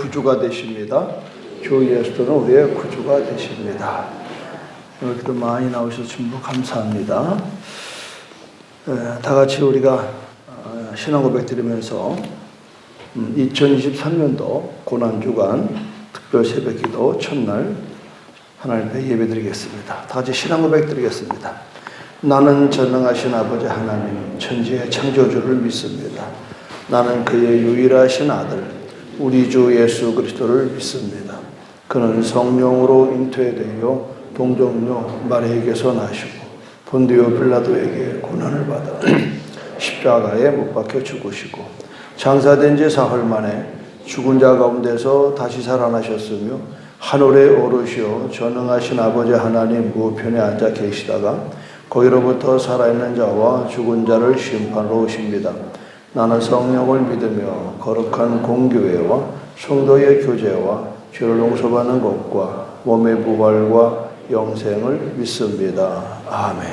구주가 되십니다. 주 예수는 우리의 구주가 되십니다. 오늘도 많이 나오셔서 전부 감사합니다. 다 같이 우리가 신앙 고백 드리면서 2023년도 고난주간 특별 새벽기도 첫날 하나님 앞에 예배드리겠습니다. 다 같이 신앙 고백 드리겠습니다. 나는 전능하신 아버지 하나님 천지의 창조주를 믿습니다. 나는 그의 유일하신 아들 우리 주 예수 그리스도를 믿습니다. 그는 성령으로 잉태되어 동정녀 마리아에게서 나시고 본디오 빌라도에게 고난을 받아 십자가에 못 박혀 죽으시고 장사된 지 사흘 만에 죽은 자 가운데서 다시 살아나셨으며 하늘에 오르시어 전능하신 아버지 하나님 우편에 앉아 계시다가 거기로부터 살아있는 자와 죽은 자를 심판하러 오십니다. 나는 성령을 믿으며 거룩한 공교회와 성도의 교제와 죄를 용서받는 것과 몸의 부활과 영생을 믿습니다. 아멘.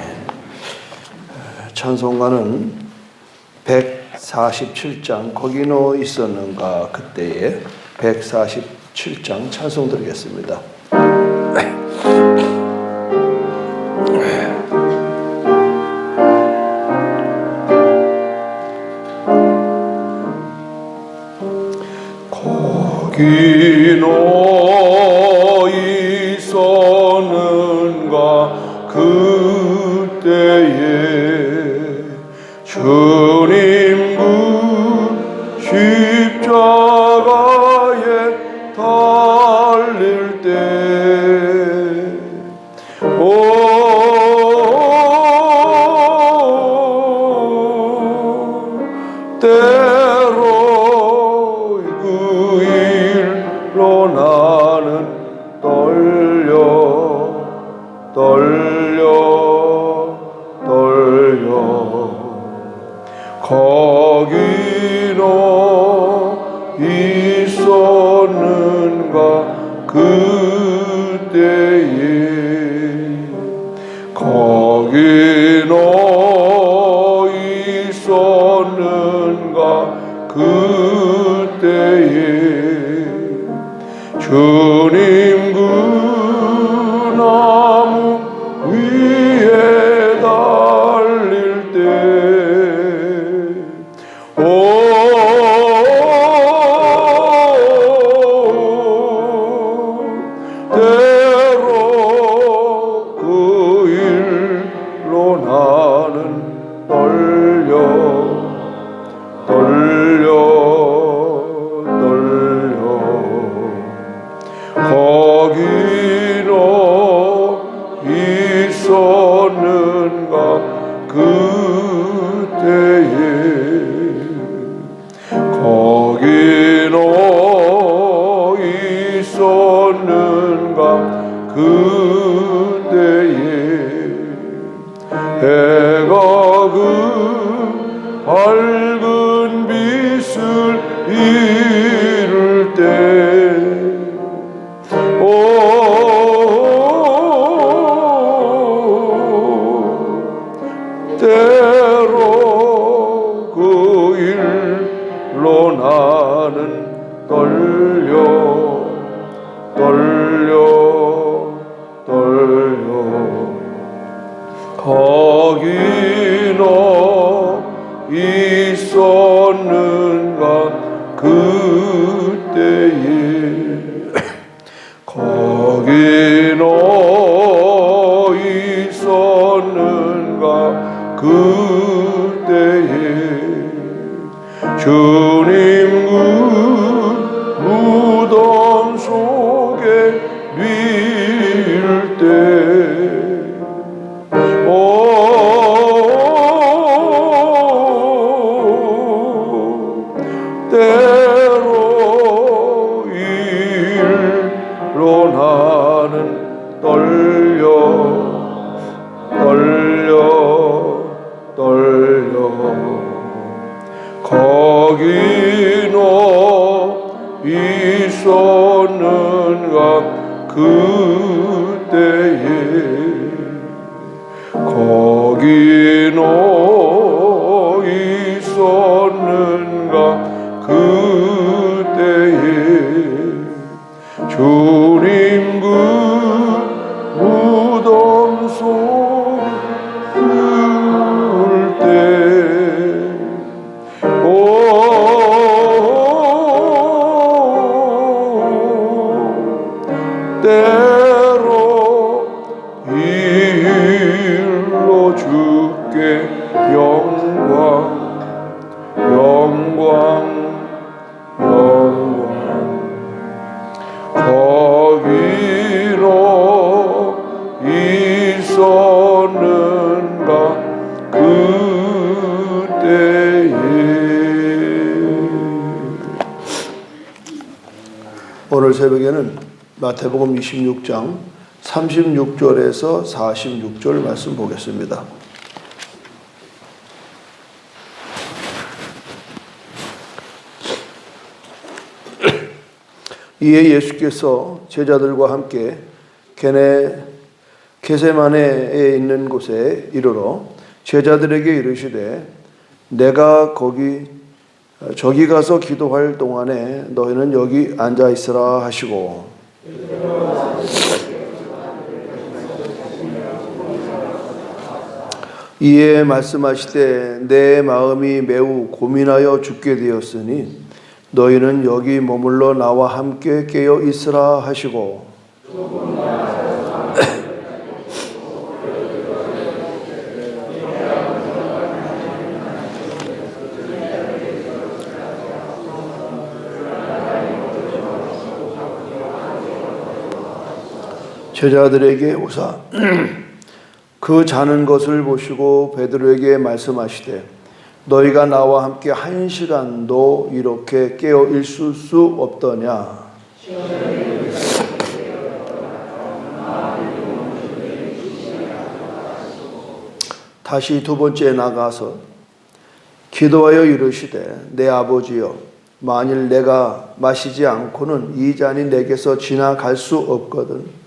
찬송가는 147장 거기너 있었는가 그때에 147장 찬송 드리겠습니다. 거기너 있었는가 그때에 주님 그 십자가에 달릴 때 때로 그 일로 나는 떨려 거기너 있었는가 그때에 거기너 있었는가 그때에 주님 그 나무 위에 달릴 때 때로 그 일로 나는 거기너 있었는가 그때에 거기너 있었는가 그때에 해가 그 밝은 빛을 잃을 때 때로 그 일로 나는 거기너 있었는가 그때에 거기너 있었는가 그때에 주님 그 무덤 속에 뉘일 때 때로 일로 나는 떨려 거기너 있었는가 그때에 거기너 있었는가 그때에 오늘 새벽에는 마태복음 26장 36절에서 46절 말씀 보겠습니다. 이에 예수께서 제자들과 함께 게세마네에 있는 곳에 이르러 제자들에게 이르시되 내가 저기 가서 기도할 동안에 너희는 여기 앉아 있으라 하시고 이에 말씀하시되 내 마음이 매우 고민하여 죽게 되었으니 너희는 여기 머물러 나와 함께 깨어 있으라 하시고 제자들에게 오사 그 자는 것을 보시고 베드로에게 말씀하시되 너희가 나와 함께 1시간도 이렇게 깨어 있을 수 없더냐. 다시 두 번째 나가서 기도하여 이르시되 내 아버지여 만일 내가 마시지 않고는 이 잔이 내게서 지나갈 수 없거든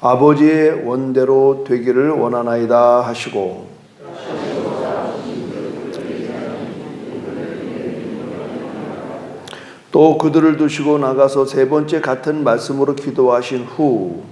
아버지의 원대로 되기를 원하나이다 하시고 또 그들을 두시고 나가서 세 번째 같은 말씀으로 기도하신 후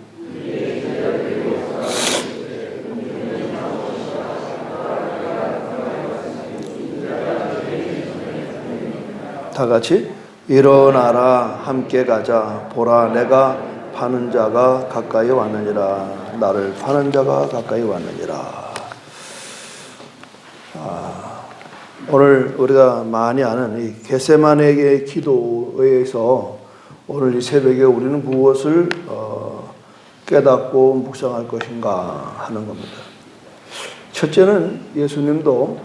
다 같이 일어나라 함께 가자 보라 내가 파는 자가 가까이 왔느니라 나를 파는 자가 가까이 왔느니라. 오늘 우리가 많이 아는 이 겟세마네의 기도에서 오늘 이 새벽에 우리는 무엇을 깨닫고 묵상할 것인가 하는 겁니다. 첫째는 예수님도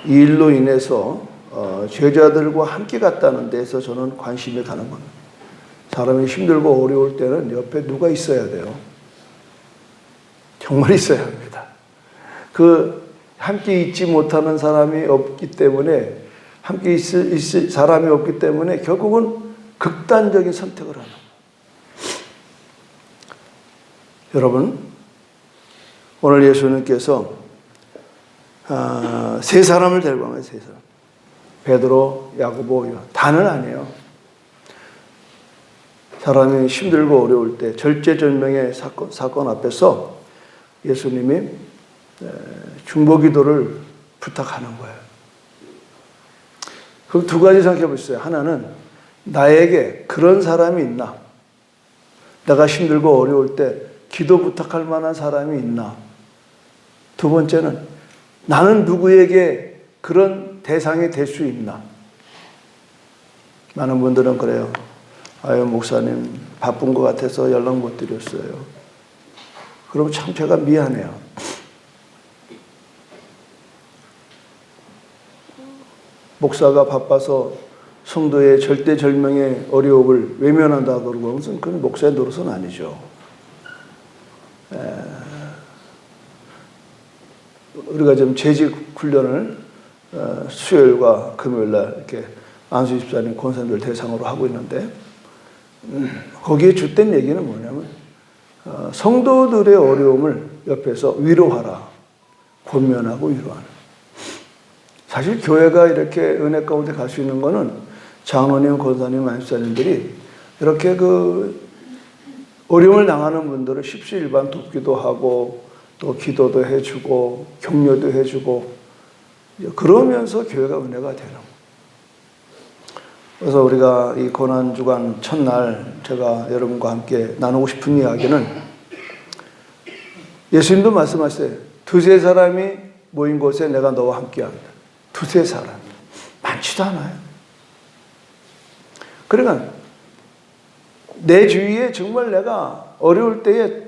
이 일로 인해서 제자들과 함께 갔다는 데서 저는 관심이 가는 겁니다. 사람이 힘들고 어려울 때는 옆에 누가 있어야 돼요. 정말 있어야 합니다. 함께 있지 못하는 사람이 없기 때문에 함께 있을 사람이 없기 때문에 결국은 극단적인 선택을 하는 거예요. 여러분 오늘 예수님께서 세 사람을 데리고 간 거예요. 세 사람. 베드로, 야고보, 요한. 다는 아니에요. 사람이 힘들고 어려울 때 절제절명의 사건 앞에서 예수님이 중보기도를 부탁하는 거예요. 그럼 두 가지 생각해 보세요. 하나는 나에게 그런 사람이 있나? 내가 힘들고 어려울 때 기도 부탁할 만한 사람이 있나? 두 번째는 나는 누구에게 그런 대상이 될 수 있나? 많은 분들은 그래요. 아유 목사님 바쁜 것 같아서 연락 못 드렸어요. 그럼 참 제가 미안해요. 목사가 바빠서 성도의 절대절명의 어려움을 외면한다 그러고 무슨 그건 목사의 노릇은 아니죠. 우리가 지금 재직 훈련을 수요일과 금요일날 이렇게 안수 집사님 권사님들 대상으로 하고 있는데 거기에 주된 얘기는 뭐냐면 성도들의 어려움을 옆에서 위로하라, 권면하고 위로하는. 사실 교회가 이렇게 은혜 가운데 갈 수 있는 거는 장로님, 권사님, 안수사님들이 이렇게 어려움을 당하는 분들을 십시일반 돕기도 하고 또 기도도 해주고 격려도 해주고 그러면서 교회가 은혜가 되는 거예요. 그래서 우리가 이 고난주간 첫날 제가 여러분과 함께 나누고 싶은 이야기는 예수님도 말씀하셨어요. 두세 사람이 모인 곳에 내가 너와 함께합니다. 두세 사람. 많지도 않아요. 그러니까 내 주위에 정말 내가 어려울 때에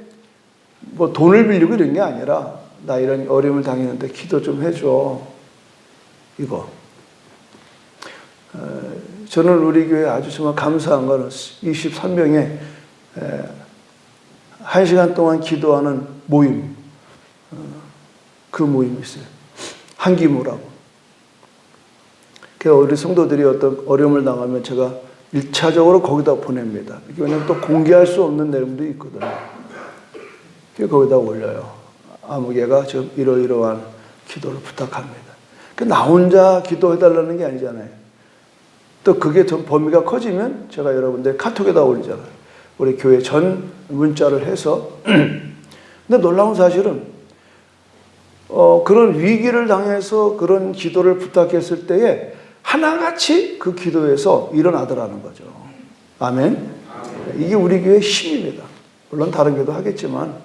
뭐 돈을 빌리고 이런 게 아니라 나 이런 어려움을 당했는데 기도 좀 해줘. 이거. 저는 우리 교회 아주 정말 감사한 거는 23명의 1시간 동안 기도하는 모임, 그 모임이 있어요. 한기모라고. 우리 성도들이 어떤 어려움을 당하면 제가 1차적으로 거기다 보냅니다. 왜냐하면 또 공개할 수 없는 내용도 있거든요. 거기다 올려요. 아무개가 지금 이러이러한 기도를 부탁합니다. 나 혼자 기도해달라는 게 아니잖아요. 또 그게 좀 범위가 커지면 제가 여러분들 카톡에다 올리잖아요. 우리 교회 전 문자를 해서. 근데 놀라운 사실은 그런 위기를 당해서 그런 기도를 부탁했을 때에 하나같이 그 기도에서 일어나더라는 거죠. 아멘. 이게 우리 교회의 힘입니다. 물론 다른 교회도 하겠지만.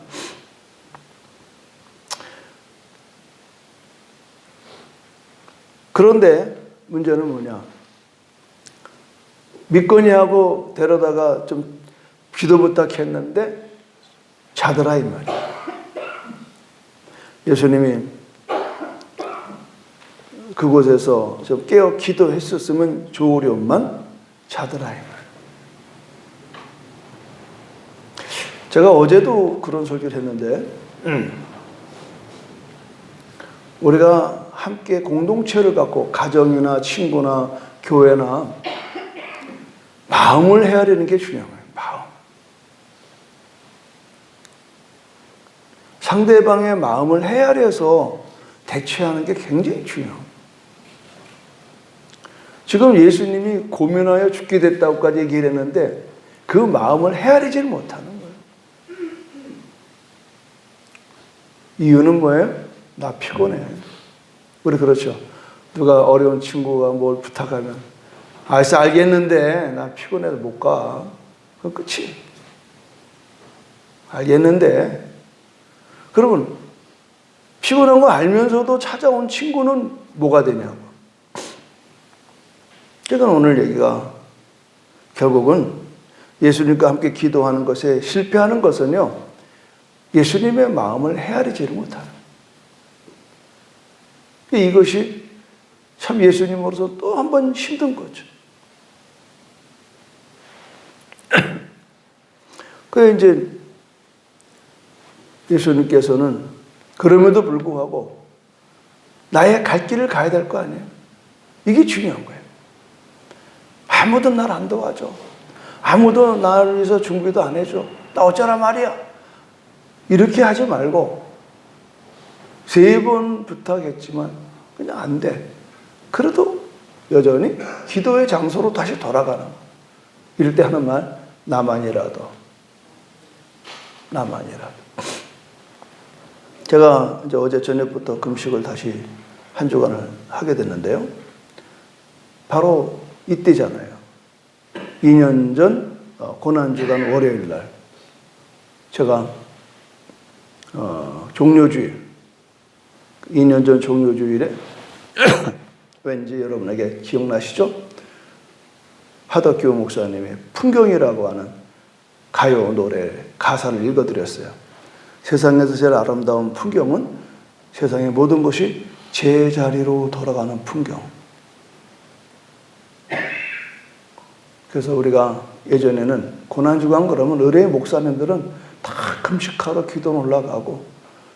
그런데 문제는 뭐냐? 믿거니 하고 데려다가 좀 기도 부탁했는데 자더라 이 말이야. 예수님이 그곳에서 좀 깨어 기도했었으면 좋으련만 자더라 이 말. 제가 어제도 그런 소리를 했는데 우리가 함께 공동체를 갖고 가정이나 친구나 교회나 마음을 헤아리는 게 중요한 거예요. 마음. 상대방의 마음을 헤아려서 대처하는 게 굉장히 중요해요. 지금 예수님이 고민하여 죽게 됐다고까지 얘기를 했는데 그 마음을 헤아리지를 못하는 거예요. 이유는 뭐예요? 나 피곤해. 우리 그렇죠. 누가 어려운 친구가 뭘 부탁하면 알았어 알겠는데 나 피곤해서 못 가. 그건 끝이. 알겠는데. 그러면 피곤한 거 알면서도 찾아온 친구는 뭐가 되냐고. 그러니까 오늘 얘기가 결국은 예수님과 함께 기도하는 것에 실패하는 것은요. 예수님의 마음을 헤아리지를 못하는. 이것이 참 예수님으로서 또 한 번 힘든 거죠. 그래 이제 예수님께서는 그럼에도 불구하고 나의 갈 길을 가야 될 거 아니에요. 이게 중요한 거예요. 아무도 날 안 도와줘. 아무도 나를 위해서 준비도 안 해줘. 나 어쩌라 말이야. 이렇게 하지 말고 3번 부탁했지만 그냥 안 돼. 그래도 여전히 기도의 장소로 다시 돌아가는 거. 이럴 때 하는 말, 나만이라도. 제가 이제 어제 저녁부터 금식을 다시 한 주간을 하게 됐는데요. 바로 이때잖아요. 2년 전 고난주간 월요일 날 제가 종료주일 2년 전 종료주일에 왠지 여러분에게 기억나시죠? 하덕교 목사님의 풍경이라고 하는 가요 노래 가사를 읽어드렸어요. 세상에서 제일 아름다운 풍경은 세상의 모든 것이 제자리로 돌아가는 풍경. 그래서 우리가 예전에는 고난주간 그러면 의뢰의 목사님들은 다 금식하러 기도 올라가고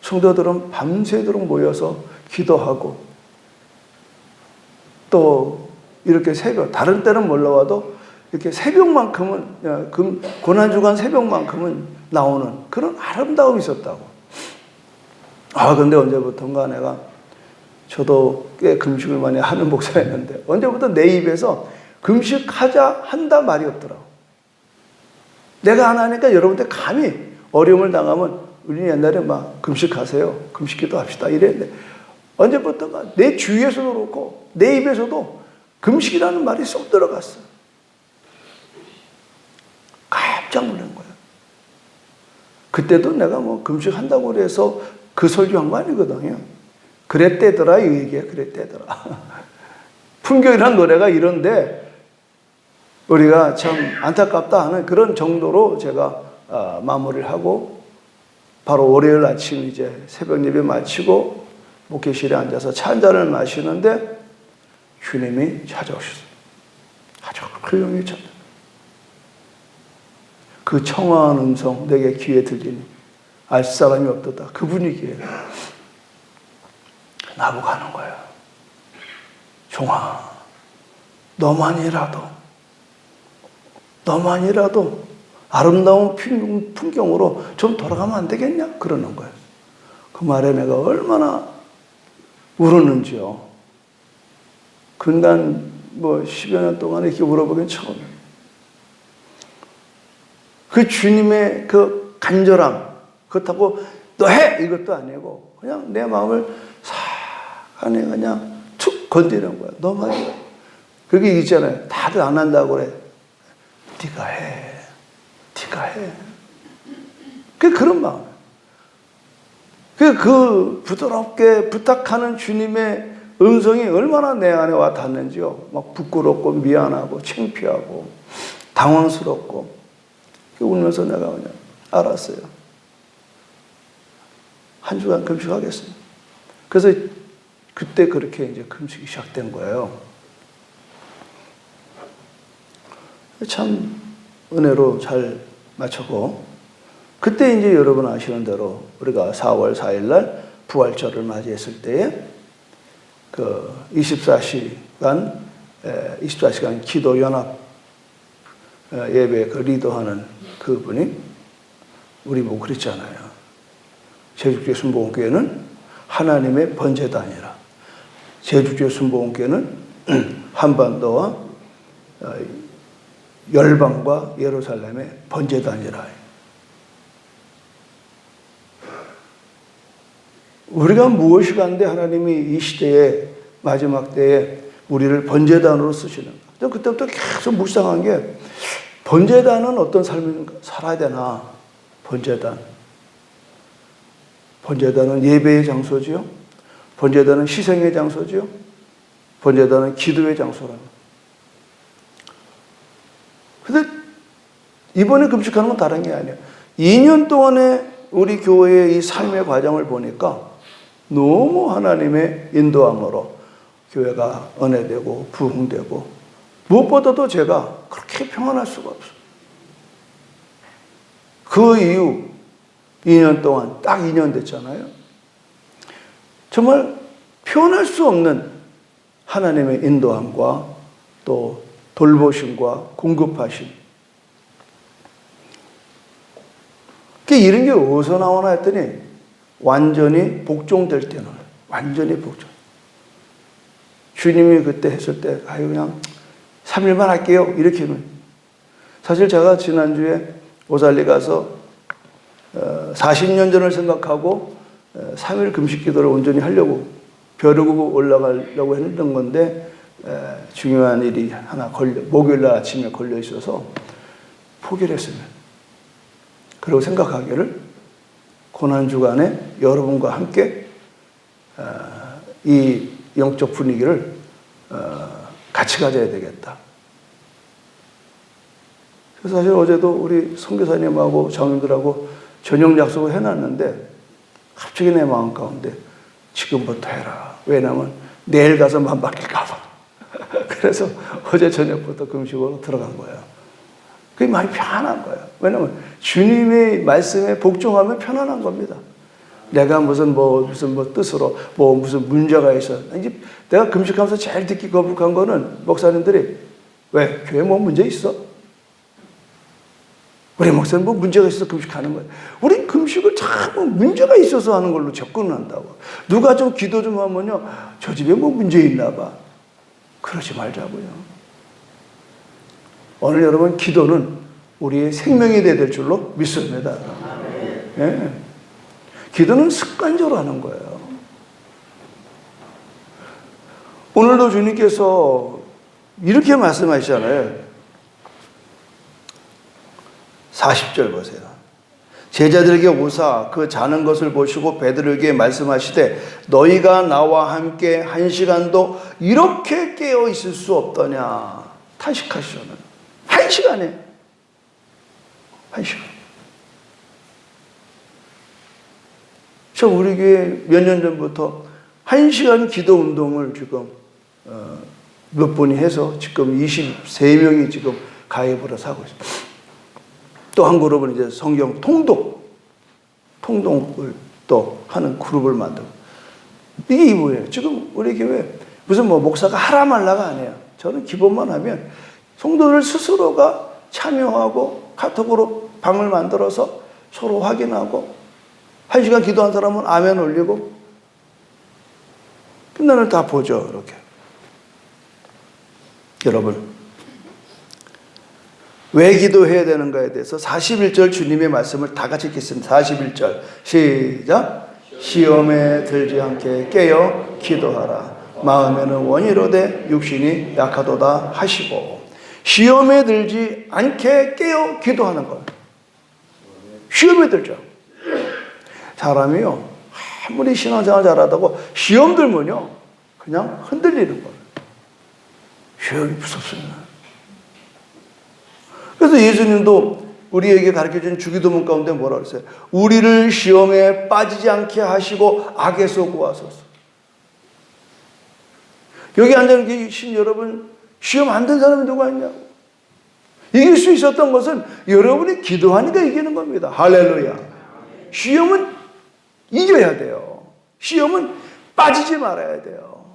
성도들은 밤새도록 모여서 기도하고 또 이렇게 새벽, 다른 때는 몰라와도 이렇게 새벽만큼은, 고난주간 새벽만큼은 나오는 그런 아름다움이 있었다고. 근데 언제부턴가 내가 저도 꽤 금식을 많이 하는 목사였는데 언제부터 내 입에서 금식하자 한다 말이 없더라고. 내가 안 하니까 여러분들 감히 어려움을 당하면 우리 옛날에 막 금식하세요. 금식기도 합시다. 이랬는데 언제부턴가 내 주위에서도 그렇고 내 입에서도 금식이라는 말이 쏙 들어갔어. 깜짝 놀란 거야. 그때도 내가 뭐 금식한다고 그래서 그 설교한 거 아니거든요. 그랬대더라 이 얘기야. 그랬대더라. 풍경이라는 노래가 이런데 우리가 참 안타깝다 하는 그런 정도로 제가 마무리를 하고 바로 월요일 아침 이제 새벽 예배 마치고 목회실에 앉아서 차 한 잔을 마시는데 주님이 찾아오셨어요. 아주 조용히 참. 그 청아한 음성 내게 귀에 들리니 알 사람이 없도다. 그 분위기에 나보고 하는 거야. 종아, 너만이라도 아름다운 풍경으로 좀 돌아가면 안 되겠냐? 그러는 거예요. 그 말에 내가 얼마나 울었는지요. 근간 10여 년 동안에 이렇게 울어보긴 처음이에요. 그 주님의 그 간절함, 그렇다고 너 해! 이것도 아니고 그냥 내 마음을 싹 안에 그냥 툭 건드리는 거야. 너만 해. 그게 있잖아요. 다들 안 한다고 그래. 네가 해. 그런 마음. 그 부드럽게 부탁하는 주님의 음성이 얼마나 내 안에 와 닿는지요. 막 부끄럽고 미안하고 창피하고 당황스럽고 울면서 내가 그냥 알았어요. 한 주간 금식하겠습니다. 그래서 그때 그렇게 이제 금식이 시작된 거예요. 참 은혜로 잘 마쳤고, 그때 이제 여러분 아시는 대로 우리가 4월 4일 날 부활절을 맞이했을 때에 그 24시간 기도 연합 예배 그 리더하는 그분이 우리 보고 그랬잖아요. 제주교회 순복음교회는 하나님의 번제단이라. 제주교회 순복음교회는 한반도와 열방과 예루살렘의 번제단이라. 우리가 무엇이 간데 하나님이 이 시대의 마지막 때에 우리를 번제단으로 쓰시는가. 그때부터 계속 묵상한 게, 번제단은 어떤 삶을 살아야 되나. 번제단은 예배의 장소지요. 번제단은 희생의 장소지요. 번제단은 기도의 장소라는. 근데 이번에 금식하는 건 다른 게 아니에요. 2년 동안의 우리 교회의 이 삶의 과정을 보니까 너무 하나님의 인도함으로 교회가 은혜되고 부흥되고, 무엇보다도 제가 그렇게 평안할 수가 없어요. 그 이후 2년 동안, 딱 2년 됐잖아요. 정말 표현할 수 없는 하나님의 인도함과 또 돌보심과 공급하심. 이런 게 어디서 나오나 했더니 완전히 복종될 때는, 완전히 복종. 주님이 그때 했을 때 그냥 3일만 할게요 이렇게는. 사실 제가 지난주에 오살리 가서 40년 전을 생각하고 3일 금식 기도를 온전히 하려고 벼르고 올라가려고 했던 건데 중요한 일이 하나 목요일날 아침에 걸려 있어서 포기를 했습니다. 그리고 생각하기를 고난주간에 여러분과 함께 이 영적 분위기를 같이 가져야 되겠다. 그래서 사실 어제도 우리 선교사님하고 장인들하고 저녁 약속을 해놨는데 갑자기 내 마음 가운데 지금부터 해라. 왜냐하면 내일 가서 맘 바뀔까 봐. 그래서 어제 저녁부터 금식으로 들어간 거예요. 그게 많이 편안한 거예요. 왜냐하면 주님의 말씀에 복종하면 편안한 겁니다. 내가 무슨 뜻으로 무슨 문제가 있어. 이제 내가 금식하면서 제일 듣기 거북한 거는 목사님들이 왜 교회 문제 있어? 우리 목사님 문제가 있어서 금식하는 거예요. 우리 금식을 자꾸 문제가 있어서 하는 걸로 접근을 한다고. 누가 좀 기도 좀 하면요, 저 집에 문제 있나 봐. 그러지 말자고요. 오늘 여러분, 기도는 우리의 생명이 돼야 될 줄로 믿습니다. 네. 기도는 습관적으로 하는 거예요. 오늘도 주님께서 이렇게 말씀하시잖아요. 40절 보세요. 제자들에게 오사 그 자는 것을 보시고 베드로에게 말씀하시되 너희가 나와 함께 1시간도 이렇게 깨어 있을 수 없더냐. 탄식하시잖아요. 1시간에 1시간. 저 우리 교회 몇 년 전부터 1시간 기도 운동을 지금 몇 분이 해서 지금 23명이 지금 가입을 해서 하고 있습니다. 또 한 그룹은 이제 성경 통독을 또 하는 그룹을 만들고. 이게 뭐예요? 지금 우리 교회 무슨 뭐 목사가 하라 말라가 아니에요. 저는 기본만 하면 성도들 스스로가 참여하고 카톡으로 방을 만들어서 서로 확인하고 1시간 기도한 사람은 아멘 올리고 끝나는 다 보죠. 이렇게. 여러분, 왜 기도해야 되는가에 대해서 41절 주님의 말씀을 다 같이 읽겠습니다. 41절 시작. 시험에 들지 않게 깨어 기도하라. 마음에는 원이로되 육신이 약하도다 하시고. 시험에 들지 않게 깨어 기도하는 거예요. 시험에 들죠. 사람이요, 아무리 신앙생활 잘하다고 시험 들면요 그냥 흔들리는 거예요. 시험이 무섭습니다. 그래서 예수님도 우리에게 가르쳐준 주기도문 가운데 뭐라 그랬어요? 우리를 시험에 빠지지 않게 하시고 악에서 구하소서. 여기 앉아 계신 여러분, 시험 안 된 사람이 누가 있냐고. 이길 수 있었던 것은 여러분이 기도하니까 이기는 겁니다. 할렐루야. 시험은 이겨야 돼요. 시험은 빠지지 말아야 돼요.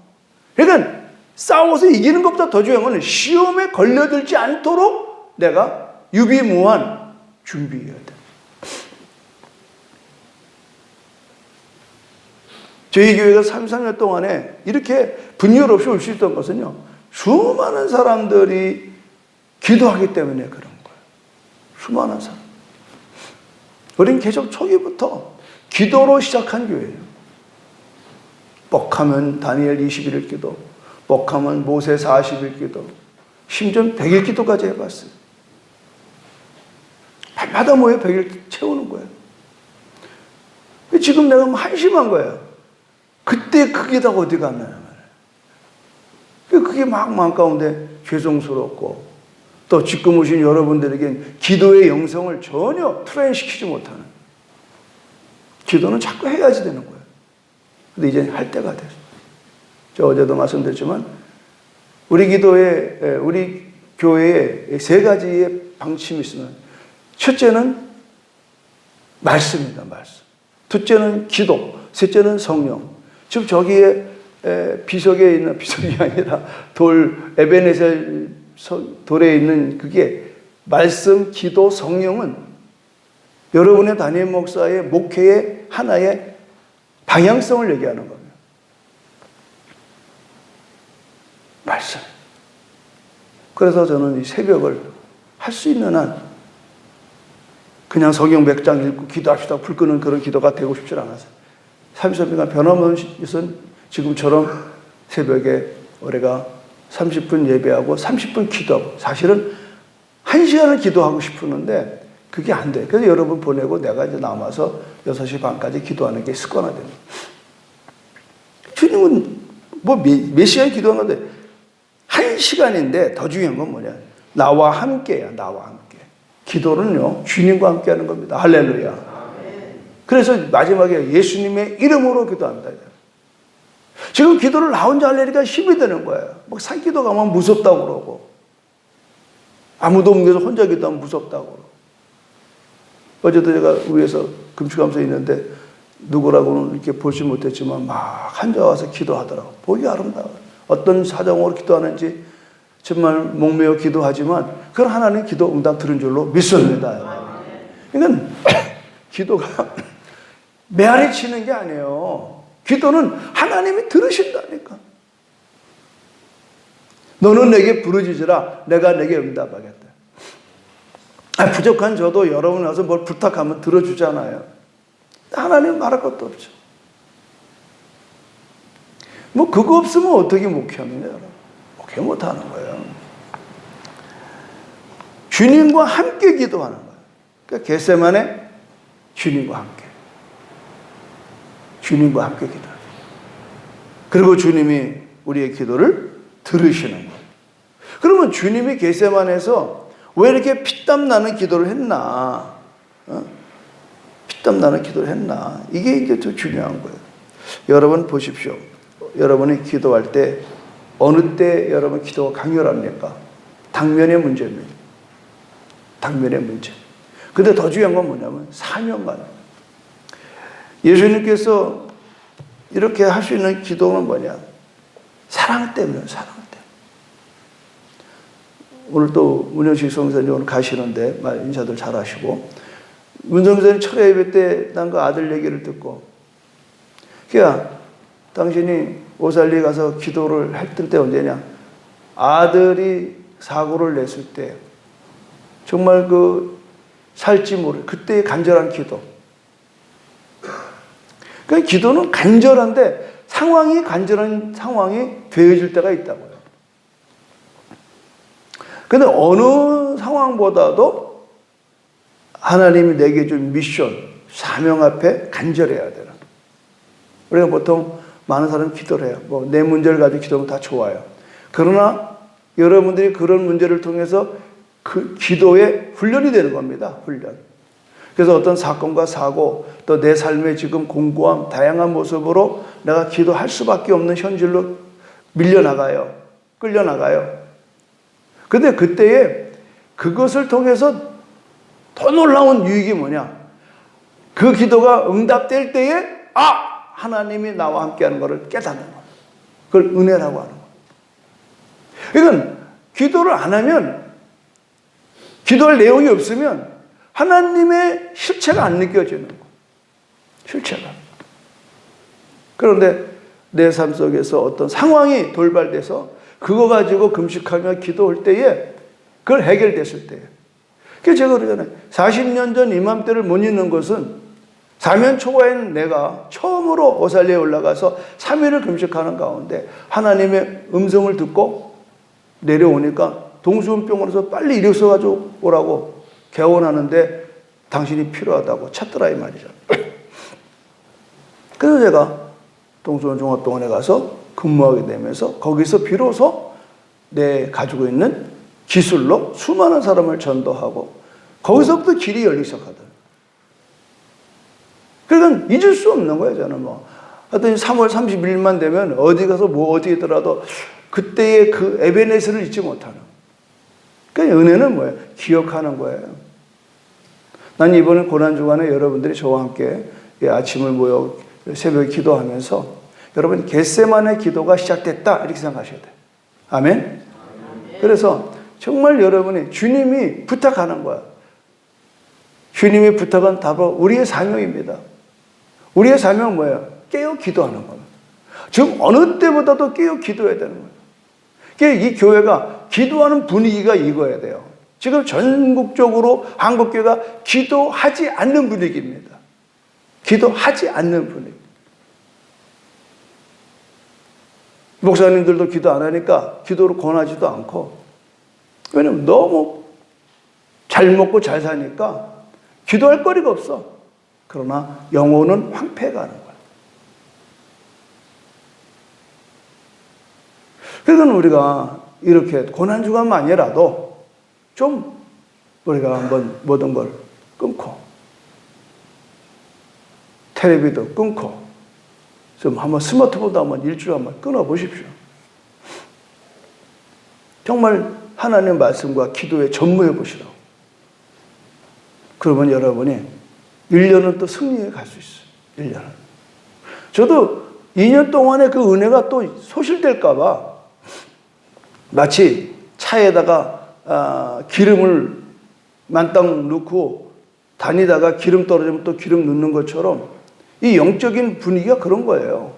그러니까 싸워서 이기는 것보다 더 중요한 것은 시험에 걸려들지 않도록 내가 유비무한 준비해야 돼. 저희 교회가 33년 동안에 이렇게 분열 없이 올 수 있던 것은요, 수많은 사람들이 기도하기 때문에 그런 거예요. 수많은 사람. 우린 계속 초기부터 기도로 시작한 교회예요. 뻑하면 다니엘 21일 기도, 뻑하면 모세 40일 기도, 심지어 100일 기도까지 해봤어요. 밤마다 모여 100일 채우는 거예요. 지금 내가 한심한 거예요. 그때 그게 다 어디 갔나요? 그게 막 마음 가운데 죄송스럽고, 또 지금 오신 여러분들에겐 기도의 영성을 전혀 트레인시키지 못하는, 기도는 자꾸 해야지 되는 거예요. 근데 이제 할 때가 됐어요. 저 어제도 말씀드렸지만 우리 교회에 3가지의 방침이 있으면, 첫째는 말씀입니다. 말씀. 둘째는 기도. 셋째는 성령. 지금 저기에 비석에 있는, 비석이 아니라 에베네셀 돌에 있는 그게 말씀, 기도, 성령은 여러분의 담임 목사의 목회의 하나의 방향성을 얘기하는 겁니다. 말씀. 그래서 저는 이 새벽을 할 수 있는 한 그냥 성경 몇 장 읽고 기도합시다 불 끄는 그런 기도가 되고 싶지 않아서 33일간 변함없는 것은 지금처럼 새벽에 우리가 30분 예배하고 30분 기도하고, 사실은 1시간을 기도하고 싶었는데 그게 안 돼. 그래서 여러분 보내고 내가 이제 남아서 6시 반까지 기도하는 게 습관화됩니다. 주님은 뭐 몇 시간 기도한 건데 1시간인데 더 중요한 건 뭐냐? 나와 함께야, 나와 함께. 기도는요, 주님과 함께 하는 겁니다. 할렐루야. 그래서 마지막에 예수님의 이름으로 기도합니다. 지금 기도를 나 혼자 하려니까 힘이 드는 거예요. 막 산기도 가면 무섭다고 그러고, 아무도 없는 데서 혼자 기도하면 무섭다고 그러고. 어제도 제가 위에서 금식하면서 있는데 누구라고는 이렇게 보지 못했지만 막 앉아와서 기도하더라고. 보기 아름다워요. 어떤 사정으로 기도하는지 정말 목매어 기도하지만 그건 하나님 기도 응답 들은 줄로 믿습니다. 그러니까 기도가 메아리 치는 게 아니에요. 기도는 하나님이 들으신다니까. 너는 내게 부르짖으라 내가 내게 응답하겠다. 부족한 저도 여러분 와서 뭘 부탁하면 들어주잖아요. 하나님 말할 것도 없죠. 뭐 그거 없으면 어떻게 목회합니까? 목회 못하는 거예요. 주님과 함께 기도하는 거예요. 그러니까 겟세마네 주님과 함께. 주님과 함께 기도해요. 그리고 주님이 우리의 기도를 들으시는 거예요. 그러면 주님이 겟세마네에서 왜 이렇게 피땀 나는 기도를 했나? 피땀 나는 기도를 했나? 이게 이제 더 중요한 거예요. 여러분 보십시오. 여러분이 기도할 때 어느 때 여러분 기도가 강렬합니까? 당면의 문제입니다. 당면의 문제. 근데 더 중요한 건 뭐냐면 사명감. 예수님께서 이렇게 할 수 있는 기도는 뭐냐? 사랑 때문에, 사랑 때문에. 오늘 또 문영식 성사님 오늘 가시는데 인사들 잘 하시고, 문성사님 철야 예배 때 난 그 아들 얘기를 듣고, 그야 당신이 오살리 가서 기도를 했던 때 언제냐? 아들이 사고를 냈을 때 정말 그 살지 모를 그때의 간절한 기도. 그 기도는 간절한데 상황이 간절한 상황이 되어질 때가 있다고요. 근데 어느 상황보다도 하나님이 내게 준 미션, 사명 앞에 간절해야 되는. 우리가 보통 많은 사람이 기도를 해요. 뭐 내 문제를 가지고 기도하면 다 좋아요. 그러나 여러분들이 그런 문제를 통해서 그 기도의 훈련이 되는 겁니다. 훈련. 그래서 어떤 사건과 사고, 또 내 삶의 지금 공고함, 다양한 모습으로 내가 기도할 수밖에 없는 현실로 밀려나가요. 끌려나가요. 근데 그때에 그것을 통해서 더 놀라운 유익이 뭐냐? 그 기도가 응답될 때에 하나님이 나와 함께하는 것을 깨닫는 거예요. 그걸 은혜라고 하는 거예요. 이건 기도를 안 하면, 기도할 내용이 없으면 하나님의 실체가 안 느껴지는 거예요. 실체가. 그런데 내 삶 속에서 어떤 상황이 돌발돼서 그거 가지고 금식하며 기도할 때에 그걸 해결됐을 때에. 그래서 제가 그러잖아요. 40년 전 이맘때를 못 잊는 것은 사면 초과인 내가 처음으로 오살리에 올라가서 3일을 금식하는 가운데 하나님의 음성을 듣고 내려오니까 동수은병원에서 빨리 일어서가지고 오라고 개원하는데 당신이 필요하다고 찾더라 이 말이죠. 그래서 제가 동수원 종합병원에 가서 근무하게 되면서 거기서 비로소 내 가지고 있는 기술로 수많은 사람을 전도하고 거기서부터 길이 열리기 시작하더라고요. 그러니까 잊을 수 없는 거예요, 저는 뭐. 하여튼 3월 31일만 되면 어디 가서 뭐 어디 있더라도 그때의 그 에베네스를 잊지 못하는. 그러니까 은혜는 뭐예요? 기억하는 거예요. 난 이번에 고난주간에 여러분들이 저와 함께 아침을 모여 새벽에 기도하면서 여러분 겟세마네 기도가 시작됐다 이렇게 생각하셔야 돼요. 아멘? 그래서 정말 여러분이 주님이 부탁하는 거야. 주님의 부탁은 바로 우리의 사명입니다. 우리의 사명은 뭐예요? 깨어 기도하는 겁니다. 지금 어느 때보다도 깨어 기도해야 되는 거예요. 그러니까 이 교회가 기도하는 분위기가 이거야 돼요. 지금 전국적으로 한국교회가 기도하지 않는 분위기입니다. 기도하지 않는 분위기. 목사님들도 기도 안 하니까 기도를 권하지도 않고, 왜냐면 너무 잘 먹고 잘 사니까 기도할 거리가 없어. 그러나 영혼은 황폐해가는 거야. 그래서 우리가 이렇게 고난주간만이라도 좀 우리가 한번 모든 걸 끊고 텔레비도 끊고 좀 한번 스마트폰도 한번 일주일에 한번 끊어보십시오. 정말 하나님의 말씀과 기도에 전무해 보시라고. 그러면 여러분이 1년은 또 승리해 갈 수 있어요. 1년은. 저도 2년 동안에 그 은혜가 또 소실될까 봐 마치 차에다가 기름을 만땅 넣고 다니다가 기름 떨어지면 또 기름 넣는 것처럼 이 영적인 분위기가 그런 거예요.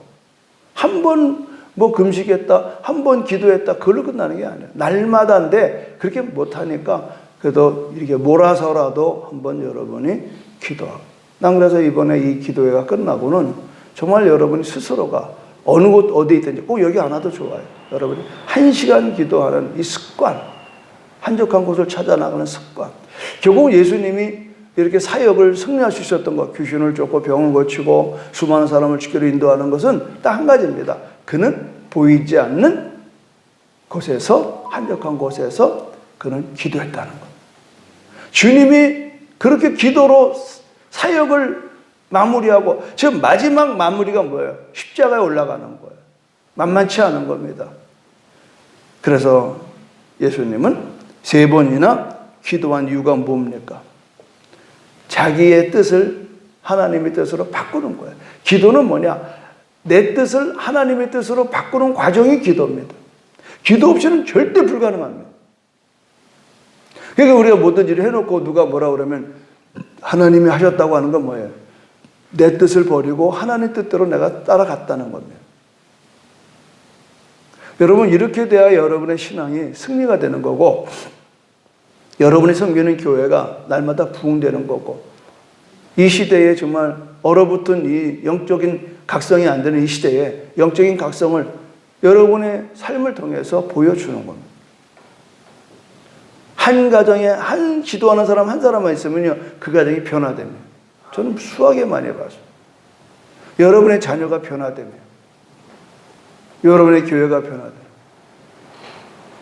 한 번 뭐 금식했다, 한 번 기도했다, 그걸로 끝나는 게 아니에요. 날마다인데 그렇게 못하니까 그래도 이렇게 몰아서라도 한번 여러분이 기도하고. 난 그래서 이번에 이 기도회가 끝나고는 정말 여러분이 스스로가 어느 곳 어디에 있든지 꼭 여기 안 와도 좋아요. 여러분이 1시간 기도하는 이 습관, 한적한 곳을 찾아 나가는 습관. 결국 예수님이 이렇게 사역을 승리할 수 있었던 것, 귀신을 쫓고 병을 고치고 수많은 사람을 지키러 인도하는 것은 딱 한 가지입니다. 그는 보이지 않는 곳에서, 한적한 곳에서 그는 기도했다는 것. 주님이 그렇게 기도로 사역을 마무리하고, 지금 마지막 마무리가 뭐예요? 십자가에 올라가는 거예요. 만만치 않은 겁니다. 그래서 예수님은 3번이나 기도한 이유가 뭡니까? 자기의 뜻을 하나님의 뜻으로 바꾸는 거예요. 기도는 뭐냐? 내 뜻을 하나님의 뜻으로 바꾸는 과정이 기도입니다. 기도 없이는 절대 불가능합니다. 그러니까 우리가 모든 일을 해놓고 누가 뭐라 그러면 하나님이 하셨다고 하는 건 뭐예요? 내 뜻을 버리고 하나님 뜻대로 내가 따라갔다는 겁니다. 여러분, 이렇게 돼야 여러분의 신앙이 승리가 되는 거고, 여러분이 섬기는 교회가 날마다 부흥되는 거고, 이 시대에 정말 얼어붙은 이 영적인 각성이 안 되는 이 시대에 영적인 각성을 여러분의 삶을 통해서 보여주는 겁니다. 한 가정에 한 기도하는 사람 한 사람만 있으면요, 그 가정이 변화됩니다. 저는 수하게 많이 봤어요. 여러분의 자녀가 변화됩니다. 여러분의 교회가 변화돼요.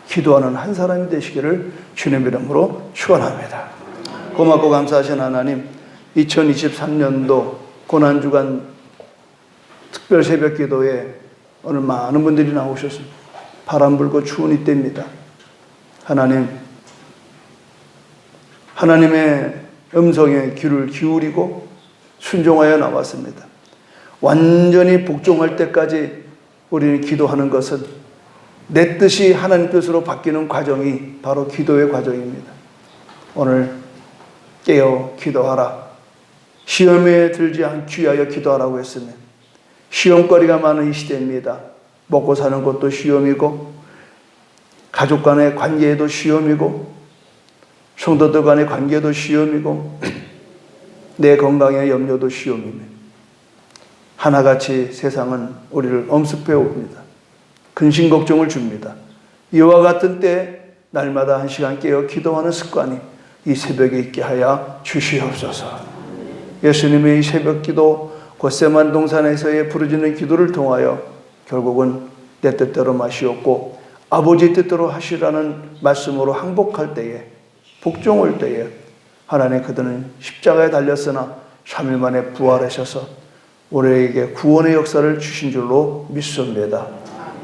기도하는 한 사람이 되시기를 주님 이름으로 축원합니다. 고맙고 감사하신 하나님, 2023년도 고난주간 특별 새벽 기도에 오늘 많은 분들이 나오셨습니다. 바람 불고 추운 이때입니다. 하나님, 하나님의 음성에 귀를 기울이고 순종하여 나왔습니다. 완전히 복종할 때까지 우리는 기도하는 것은 내 뜻이 하나님 뜻으로 바뀌는 과정이 바로 기도의 과정입니다. 오늘 깨어 기도하라. 시험에 들지 않기 위하여 기도하라고 했으면 시험거리가 많은 이 시대입니다. 먹고 사는 것도 시험이고 가족 간의 관계에도 시험이고 성도들 간의 관계도 시험이고 내 건강의 염려도 시험입니다. 하나같이 세상은 우리를 엄습해 옵니다. 근심 걱정을 줍니다. 이와 같은 때 날마다 1시간 깨어 기도하는 습관이 이 새벽에 있게 하여 주시옵소서. 예수님의 이 새벽 기도, 겟세마네 동산에서의 부르짖는 기도를 통하여 결국은 내 뜻대로 마시옵고 아버지 뜻대로 하시라는 말씀으로 항복할 때에, 복종할 때에 하나님, 그들은 십자가에 달렸으나 3일 만에 부활하셔서 우리에게 구원의 역사를 주신 줄로 믿습니다.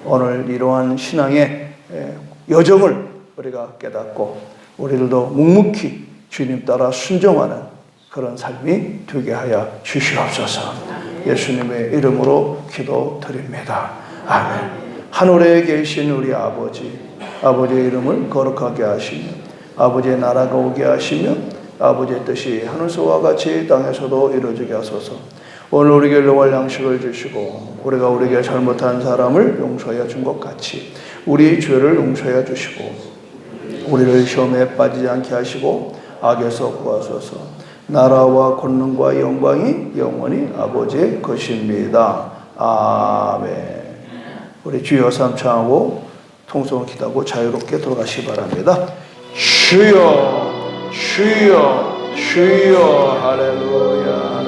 오늘 이러한 신앙의 여정을 우리가 깨닫고 우리들도 묵묵히 주님 따라 순종하는 그런 삶이 되게 하여 주시옵소서. 예수님의 이름으로 기도드립니다. 아멘. 하늘에 계신 우리 아버지, 아버지의 이름을 거룩하게 하시며 아버지의 나라가 오게 하시며 아버지의 뜻이 하늘서와 같이 땅에서도 이루어지게 하소서. 오늘 우리에게 일용할 양식을 주시고 우리가 우리에게 잘못한 사람을 용서하여 준 것 같이 우리 죄를 용서하여 주시고 우리를 시험에 빠지지 않게 하시고 악에서 구하소서. 나라와 권능과 영광이 영원히 아버지의 것입니다. 아멘. 우리 주여 삼창하고 통성을 기도하고 자유롭게 돌아가시기 바랍니다. 주여 주여 주여 할렐루야.